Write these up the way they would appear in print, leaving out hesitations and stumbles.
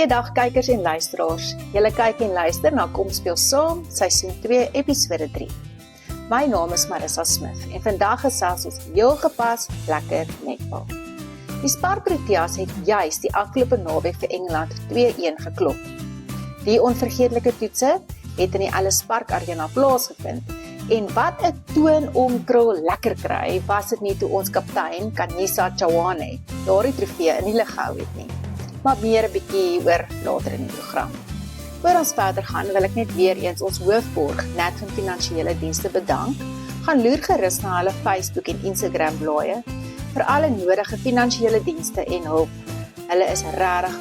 Goeiedag kykers en luisteraars. Julle kyk en luister na Kom Speel Saam, seisoen 2, episode 3. My naam is Marissa Smith en vandag gesels ons heel gepas lekker netbal. Die Spar Proteas het juis die afgelope naweek vir Engeland 2-1 geklop. Die onvergeetlike toetse het in die Ellis Park Arena plaasgevind en wat 'n toon-omkrul lekker kry was dit nie toe ons kaptein Kanisha Chawane daardie trofee in die lug gehou het nie. Maar meer 'n bietjie oor later in die program. Voor ons verder gaan, wil ek net weer eens ons hoofborg, Nat van Finansiële Dienste, bedank. Gaan loer gerus na hulle Facebook en Instagram blaaie vir alle nodige finansiële dienste en hulp. Hulle is regtig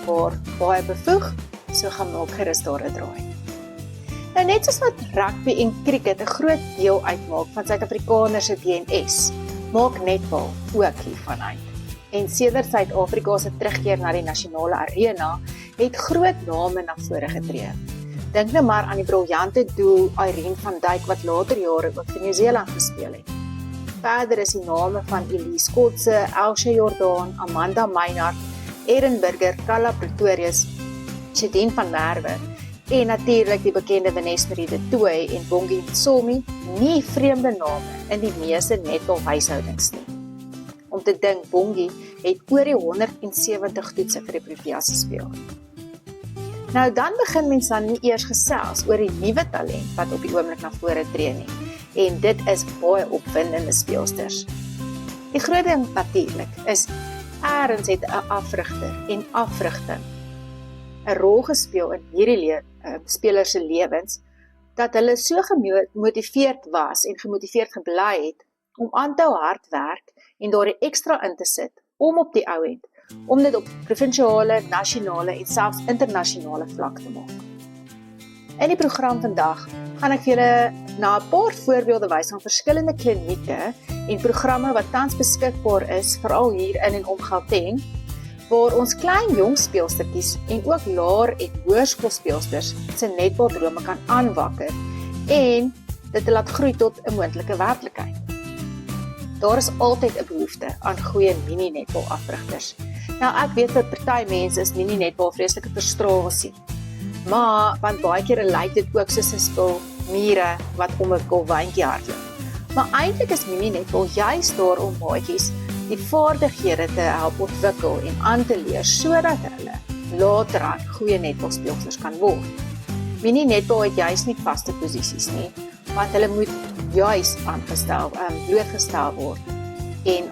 baie bevoeg, so gaan maak gerus daar 'n draai. Nou net soos wat rugby en cricket 'n groot deel uitmaak van Suid-Afrikaners se DNS, maak netbal ook hiervan uit. En sedert Suid-Afrika se terugkeer na die nasionale arena, het groot name na vore getree. Dink nou maar aan die briljante doel Irene van Dijk wat later jare ook vir Nieu-Seeland gespeel het. Verder is die name van Elise Kotse, Elsje Jordaan, Amanda Meinhardt, Erin Burger, Kalla Pretorius, Shedien van Merwe en natuurlik die bekende Vanessa Marie de Tooy en Bongi Somi, nie vreemde name in die meeste netbalhuishoudings nie. Om te dink, Bongi het oor die 170 toetse vir die Proteas gespeel. Nou dan begin mens dan nie eers gesels oor die nuwe talent wat op die oomblik na vore tree nie. En dit is baie opwindende speelsters. Die groot ding natuurlik is, eerens het 'n afrigter en afrigting 'n rol gespeel in hierdie spelers se lewens, dat hulle so gemotiveerd was en gemotiveerd gebly het om aan te hou hard werk en daar 'n ekstra in te sit om op die ou end, om dit op provinsiale, nasionale en selfs internasionale vlak te maak. In die program vandag gaan ek vir julle na 'n paar voorbeelde wys van verskillende klinieke en programme wat tans beskikbaar is, veral hier in en om Gauteng, waar ons klein jong speelstertjies en ook laer- en hoërskoolspeelsters se netbaldrome kan aanwakker en dit laat groei tot 'n moontlike werklikheid. Daar is altyd 'n behoefte aan goeie mini-netbal afrigters. Nou ek weet dat party mense is mini-netbal vreeslike frustrasie. Maar want baie keer lyk dit ook soos 'n spul mure wat om 'n kolwyntjie hardloop. Maar eintlik is mini-netbal juist daar om maatjies die vaardighede te help ontwikkel en aan te leer sodat hulle later aan goeie netbalspeelsters kan word. Mini-netbal het juist nie vaste posisies nie, want hulle moet juist blootgestel word en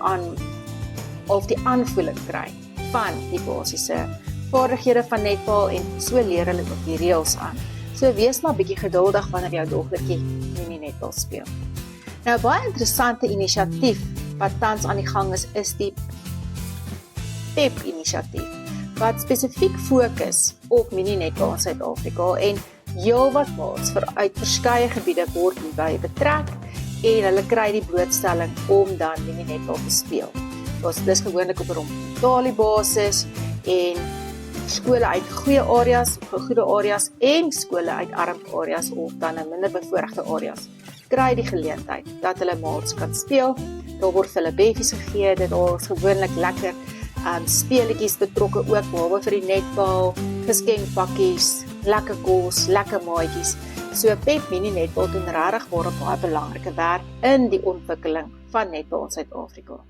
of die aanvoeling kry van die basiese vaardighede van netbal en so leer hulle ook die reëls aan. So wees maar bietjie geduldig wanneer jou dogtertjie mini-netbal speel. Nou baie interessante inisiatief wat tans aan die gang is die PEP-inisiatief, wat spesifiek fokus op mini-netbal in Suid-Afrika en heelwat maats uit verskeie gebiede word hierby betrek en hulle kry die blootstelling om dan mini-netbal te speel. Dis gewoonlik op 'n horisontale basis en skole uit goeie areas, goeie areas en skole uit arm areas of dan 'n minder bevoorregte areas kry die geleentheid dat hulle maats kan speel. Daar word hulle beffies gegee, dit is gewoonlik lekker speletjies betrokke ook behalwe vir die netbal, geskenkpakkies, lekker kos, lekker maatjies. So PEP mini netbal doen regtig baie belangrike werk in die ontwikkeling van netbal in Suid-Afrika.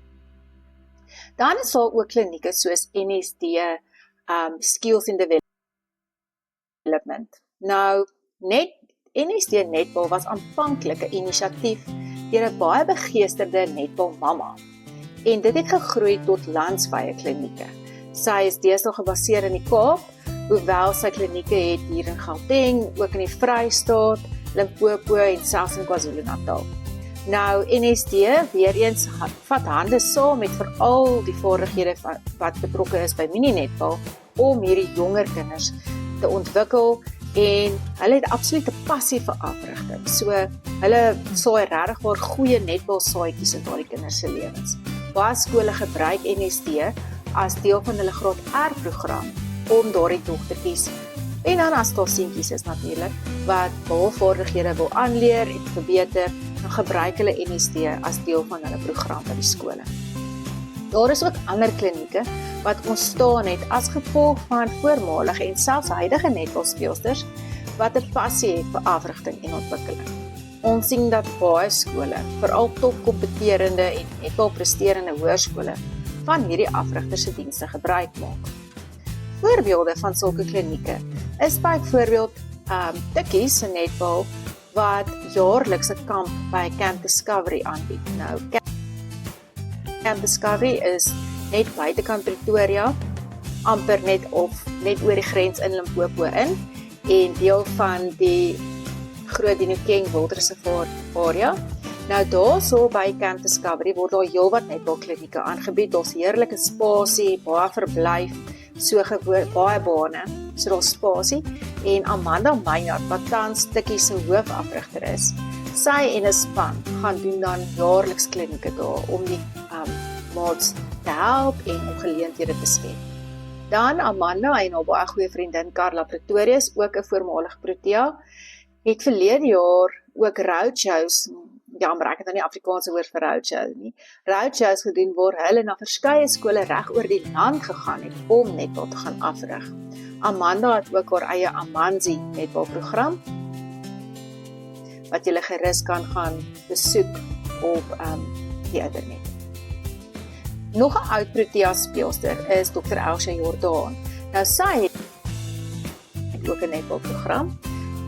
Dan is daar ook klinieke soos NSD Skills in Development. Nou, NSD netbal was aanvanklik 'n inisiatief deur 'n baie begeesterde netbal mamma. En dit het gegroei tot landwye klinieke. Sy is deesdae gebaseer in die Kaap, hoewel sy klinieke het hier in Gauteng, ook in die Vrystaat, Limpopo en selfs in KwaZulu-Natal. Nou, NSD weer eens vat hande saam met veral die vaardighede wat betrokke is by mini-netbal om hierdie jonger kinders te ontwikkel en hulle het absolute passie vir afrigting. So, hulle saai regtig waar goeie netbalsaadjies in daardie kinders se lewens. Baie skole gebruik NSD as deel van hulle graad R program om daardie dogtertjies en dan as daar seentjies is natuurlik wat vaardighede wil aanleer en verbeter, dan gebruik hulle NSD as deel van hulle program by die skole. Daar is ook ander klinieke wat ontstaan het as gevolg van voormalige en selfs huidige netbalspeelsters wat 'n passie het vir afrigting en ontwikkeling. Ons sien dat baie skole, veral topkompeterende en netbalpresterende hoërskole, van hierdie afrigters se dienste gebruik maak. Voorbeelde van sulke klinieke is byvoorbeeld Tikkies se netbal wat jaarliks 'n kamp by Camp Discovery aanbied. Nou, Camp Discovery is net buitekant Pretoria, amper net oor die grens in Limpopo in, en deel van die Groot Dinokeng Wildreservaat area. Nou daarso by Camp Discovery word daar heelwat netbalklinieke aangebied. Daar's heerlike spasie, baie verblyf, baie bane, so daar's spasie. En Amanda Meinhardt, wat tans Tikkies se hoofafrigter is, sy en 'n span gaan doen dan jaarliks klinieke daar om die maats te help en om geleenthede te skep. Dan Amanda en haar baie goeie vriendin Carla Pretorius, ook 'n voormalige Protea, het verlede jaar ook roadshows, jammer ek het nou nie Afrikaanse woord vir roadshow nie, roadshows gedoen waar hulle na verskeie skole reg oor die land gegaan het om netbal te gaan afrig. Amanda het ook haar eie Amanzi netbalprogram wat jy gerus kan gaan besoek op die internet. Nog 'n oud Protea speelster is Dr. Elsha Jordaan. Nou sy het ook 'n netbalprogram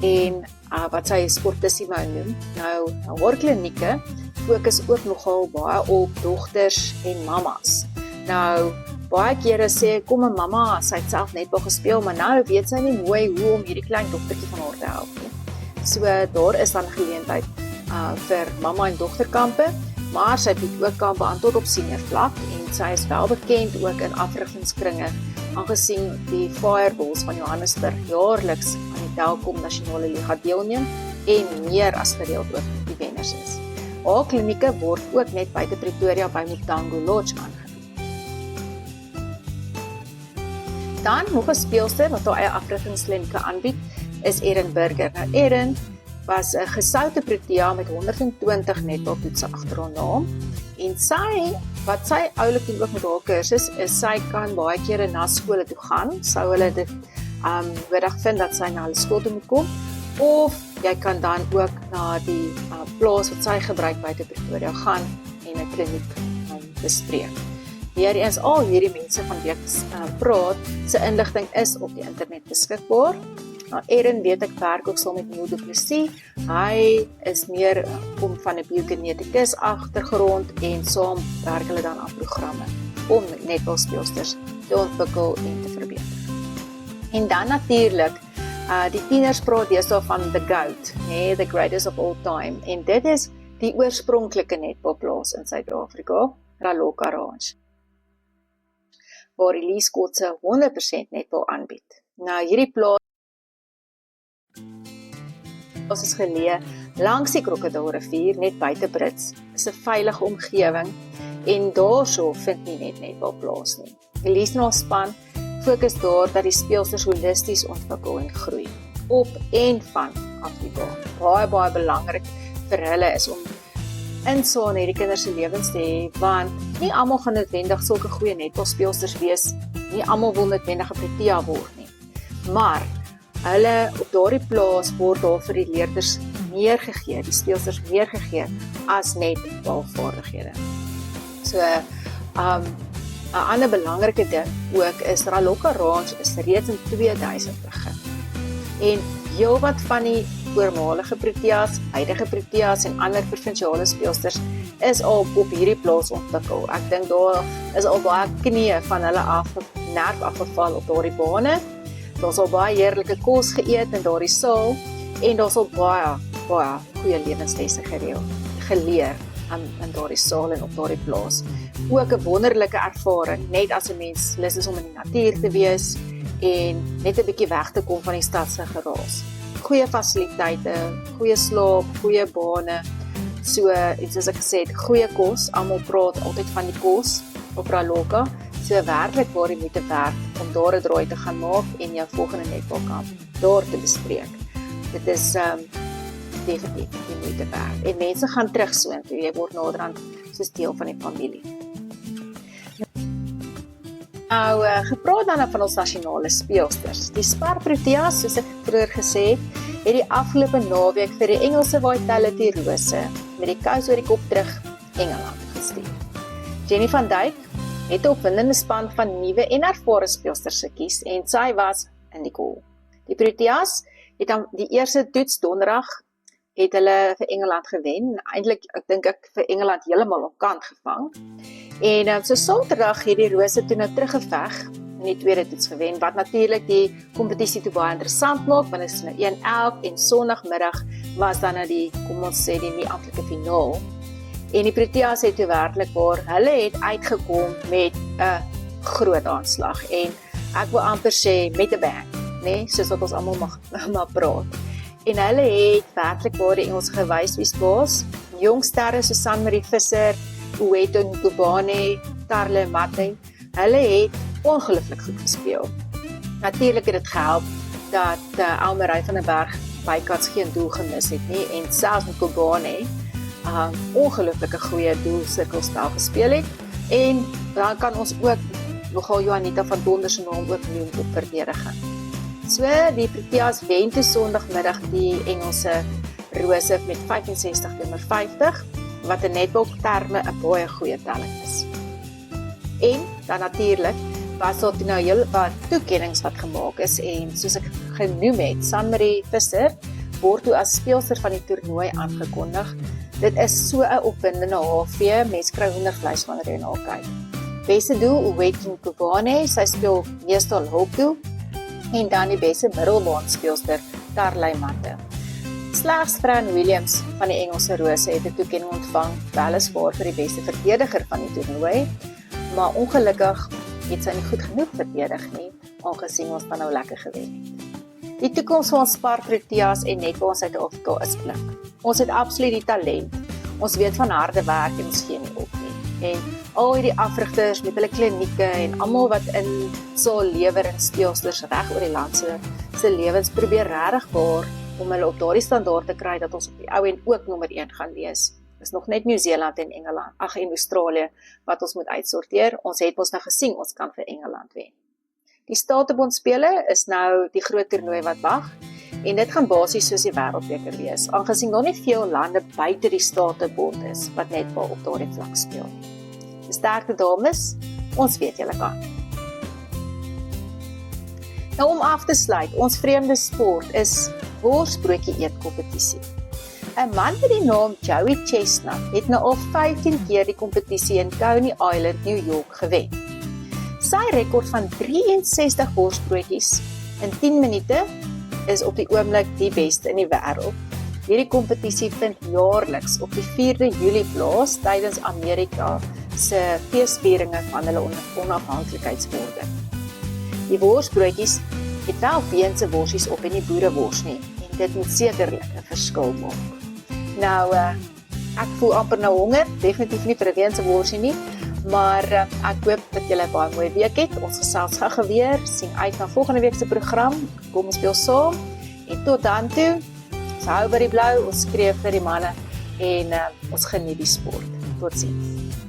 en wat sy Sportissimo noem. Nou haar klinieke fokus ook nogal baie op dogters en mammas. Nou baie kere sê kom 'n mamma, sy het self netbal gespeel, maar nou weet sy nie mooi hoe om hierdie klein dogtertjie van haar te help nie. So daar is dan geleentheid vir mamma en dogterkampe, maar sy bied ook kampe aan tot op senior vlak en sy is wel bekend ook in afrigtingskringe, aangesien die Fireballs van Johannesburg jaarliks aan die Telkom Nasionale Liga deelneem en meer as gereeld ook die wenners is. Haar klinieke word ook net buite Pretoria by Mutango Lodge aangebied. Dan nog 'n speelster wat haar eie afrigtingsklinieke aanbied, is Erin Burger. Nou Erin was 'n gesoute Protea met 120 netbaltoetse agter haar naam en wat sy oulik doen ook met haar kursus is sy kan baie kere na skole toe gaan, sou hulle dit nodig vind dat sy na hulle skool toe moet kom, of jy kan dan ook na die plaas wat sy gebruik buite Pretoria gaan en 'n kliniek bespreek. Hierdie al hierdie mense van wie ek praat, se inligting is op die internet beskikbaar. Nou, Erin weet ek werk ook saam met Neil Du Plessis. Hy is meer kom van 'n biokineticus agtergrond en saam werk hulle dan aan programme om netbalspeelsters te ontwikkel en te verbeter. En dan natuurlik, die tieners praat deesdae van the GOAT, the greatest of all time. En dit is die oorspronklike netbalplaas in Suid-Afrika, Raloka Ranch, waar Elise Kotse 100% netbal aanbied. Nou, hierdie plaas is geleë langs die Krokodil rivier, net buite Brits. Is 'n veilige omgewing en daarso vind nie net netbal plaas nie. Elise en haar span fokus daar dat die speelsters holisties ontwikkel en groei, op en van af die baan. Baie belangrik vir hulle is om insaag in hierdie kinders se lewens te hê, want nie almal gaan noodwendig sulke goeie netbalspeelsters wees, nie almal wil noodwendig 'n Protea word nie. Maar hulle op daardie plaas word daar vir die leerders meer gegee, die speelsters meer gegee as net balvaardighede. So 'n ander belangrike ding ook is Raloka Ranch is reeds in 2000 begin. En heelwat van die voormalige Proteas, huidige Proteas en ander provinsiale speelsters is al op hierdie plaas ontwikkel. Ek dink daar is al baie knieë van hulle nerf afgeval op daardie bane. Daar's al baie heerlike kos geëet in daardie saal en daar's al baie goeie lewenslesse geleer in daardie saal en op daardie plaas. Ook 'n wonderlike ervaring, net as 'n mens lus is om in die natuur te wees en net 'n bietjie weg te kom van die stad se geraas. Goeie fasiliteite, goeie slaap, goeie bane. So, en soos ek gesê het, goeie kos. Almal praat altyd van die kos op Raloka. So werklik waar die moeite werd om daar 'n draai te gaan maak en jou volgende netbalkamp daar te bespreek. Dit is definitief die moeite werd. En mense gaan terug soontoe, jy word naderhand soos deel van die familie. Gepraat dan van ons nasionale speelsters. Die Spar Proteas, soos ek vroeër gesê het die afgelope naweek vir die Engelse Vitality Rose met die kous oor die kop terug Engeland gestuur. Jenny van Dijk het 'n opwindende span van nuwe en ervare speelsters gekies en sy was in die goal. Die Proteas het dan die eerste toets donderdag het hulle vir Engeland gewen. Eintlik dink ek vir Engeland heeltemal op kant gevang. En so Saterdag het die Rose toe nou teruggeveg in die tweede toets gewen, wat natuurlik die kompetisie toe baie interessant maak, want dit is nou 1-11 en Sondagmiddag was dan nou die, kom ons sê, die nie amptelike finaal. En die Proteas het toe werklik waar, hulle het uitgekom met 'n groot aanslag en ek wil amper sê met 'n bang, nee, soos wat ons almal mag praat. En hulle het werklik waar die Engels gewys wie's baas. Jong sterre soos Sanmarie Visser, Uweto Nkubane, Tarle Mate, hulle het ongelooflik goed gespeel. Natuurlik het dit gehelp dat Elmarie van der Berg bykans geen doel gemis het nie en selfs Nkubane ongelooflike goeie doelsirkelspel gespeel het. En dan kan ons ook nogal Johanita van Donder se naam ook noem op verdediging. So die Proteas wen toe Sondagmiddag die Engelse Rose met 65-50, wat in netbalterme 'n baie goeie telling is. En dan natuurlik was daar nou heel wat toekennings wat gemaak is en soos ek genoem het, Sanmarie Visser word toe as speelster van die toernooi aangekondig. Dit is so 'n opwindende HV, mens kry hoendervleis wanneer jy na kyk. Beste doel, Uweto Nkubane, sy speel meestal hulpdoel. En dan die beste middelbaan speelster, Tarley Matte. Slegs Fran Williams van die Engelse Rose het 'n toekenning ontvang, weliswaar vir die beste verdediger van die toernooi, maar ongelukkig het sy nie goed genoeg verdedig nie, aangesien ons dan nou lekker gewen het. Die toekoms van ons Spar Proteas en netbal in Suid-Afrika is blink. Ons het absoluut die talent, ons weet van harde werk en ons gee nie op nie. En al die afrigters met hulle klinieke en almal wat in sal lewer en speelsters reg oor die land se lewens probeer regtig waar om hulle op daardie standaard te kry dat ons op die ou en ook nommer 1 gaan wees. Dis nog net Nieu-Seeland en Engeland, en Australië wat ons moet uitsorteer. Ons het ons nou gesien, ons kan vir Engeland wen. Die Statebond spele is nou die groot toernooi wat wag en dit gaan basies soos die wêreldbeker wees, aangesien daar nie veel lande buite die Statebond is wat netbal op daardie vlak speel. Sterkte dames, ons weet julle kan. Nou om af te sluit, ons vreemde sport is borsbroodjie eetkompetisie. 'n Man met die naam Joey Chestnut het nou al 15 keer die kompetisie in Coney Island, New York gewen. Sy rekord van 63 borsbroodjies in 10 minute is op die oomblik die beste in die wêreld. Hierdie kompetisie vind jaarliks op die 4de Julie plaas tydens Amerika se feesvieringe van hulle onafhanklikheidsborde. Die worsbroodjies het wel weense worsies op en nie boerewors nie en dit moet sekerlik 'n verskil maak. Nou, ek voel amper nou honger, definitief nie vir 'n weense worsie nie, maar ek hoop dat julle 'n baie mooi week het. Ons gesels gou weer, sien uit na volgende week se program. Kom ons speel saam en tot dan toe, ons hou by die blou, ons skree vir die manne en ons geniet die sport. Totsiens.